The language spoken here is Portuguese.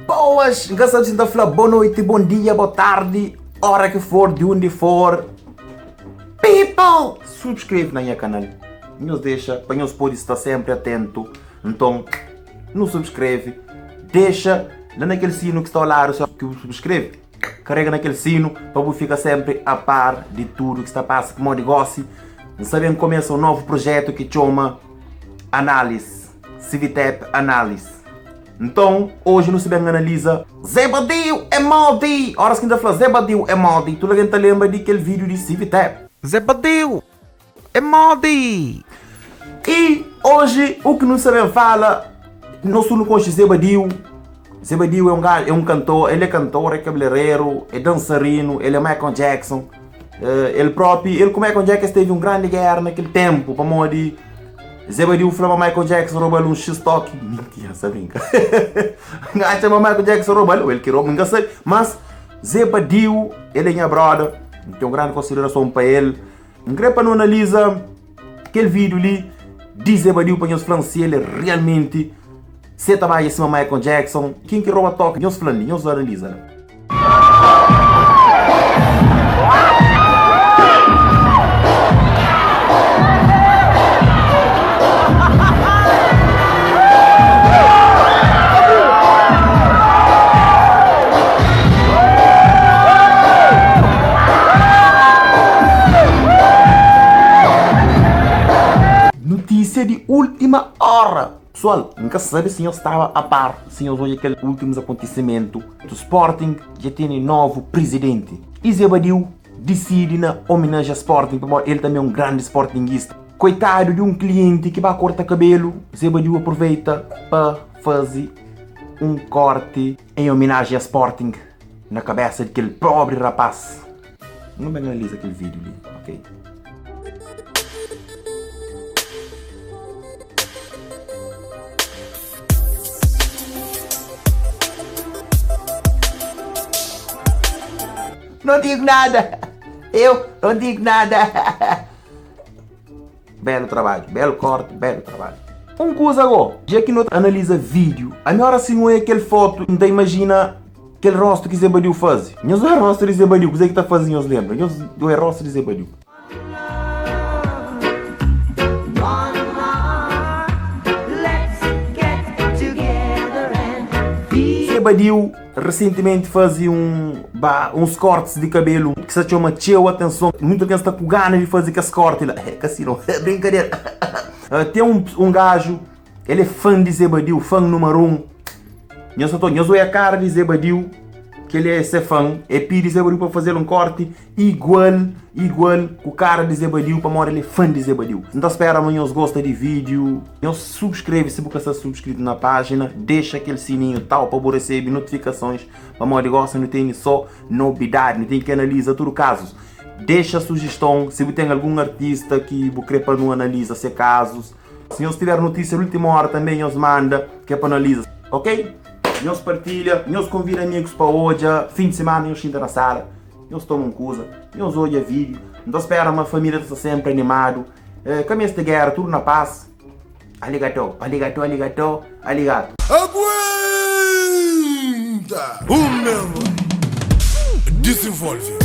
Boas, engraçado de falar boa noite, bom dia, boa tarde, hora que for, de onde for. People! Subscreve na minha canal. Nos deixa, para nós poder estar sempre atento. Então, não subscreve. Deixa lá naquele sino que está ao lado, que subscreve. Carrega naquele sino para você ficar sempre a par de tudo que está passando com o negócio. Sabemos que começa um novo projeto que chama Análise. Civitep Análise. Então, hoje nós sabemos analisa Zebedil é Maldi. Horas que ainda fala Zebedil é Maldi. Tu ainda lembra daquele vídeo de Civitep? Zebedil é Maldi. E hoje o que nós sabemos fala, nós não conhecemos Zebedil. Zebedil é um cantor, ele é cantor, é cabeleireiro, é dançarino, ele é Michael Jackson. Ele com Michael Jackson teve uma grande guerra naquele tempo, para morrer. Zebedil falou para Michael Jackson roubar um X-Stock. Mentira, essa brinca. Acha para Michael Jackson roubar, ele que rouba, nunca sei. Mas Zebedil, ele é minha brother, tem uma grande consideração para ele. Não queria para não analisar aquele vídeo ali de Zebedil para nós falando se ele realmente se trabalha em cima de Michael Jackson. Quem que rouba toque, nós falando, nós analisamos. Notícia de última hora. Pessoal, nunca sabe se eu estava a par, se eu vejo aqueles últimos acontecimentos do Sporting, já tem novo presidente. E Zebedil decide na homenagem ao Sporting, porque ele também é um grande sportinguista. Coitado de um cliente que vai cortar cabelo, Zebedil aproveita para fazer um corte em homenagem ao Sporting na cabeça daquele pobre rapaz. Não me analisa aquele vídeo ali, ok? Não digo nada. Eu não digo nada. Belo trabalho, belo corte, belo trabalho. Um coisa agora, já que não analisa vídeo, a minha hora assim não é aquele foto, não imagina aquele rosto que Zebedil faz. Não é o rosto de Zebedil, o que está fazendo, os lembra? Não é o rosto de Zebedil. Zebedil recentemente fazia uns cortes de cabelo que se chama Tcheu, atenção, muita gente está com ganas de fazer esse corte lá, é assim, é brincadeira. Tem um gajo, ele é fã de Zebedil, fã número 1. Eu sou a cara de Zebedil, que ele é esse fã, e pede Zebedil para fazer um corte igual com o cara de Zebedil, para mostrar ele é fã de Zebedil. Então espera amanhã os gostam de vídeo, subscreve se você está subscrito na página, deixa aquele sininho tal para receber notificações, para mostrar gosta, não tem só novidade, não tem que analisar tudo casos. Deixa sugestão, se você tem algum artista que você quer para não analisar se casos. Se você tiver notícia na última hora também, nos manda, que é para analisar, ok? Nós partilha, nós convida amigos para hoje, fim de semana, nós entra na sala, nós tomamos coisa, nós olha vídeo, nós espera uma família está sempre animado, caminho de guerra, tudo na paz. Aligato, aligato, aligato, aligato. Aguenta! O meu desenvolve.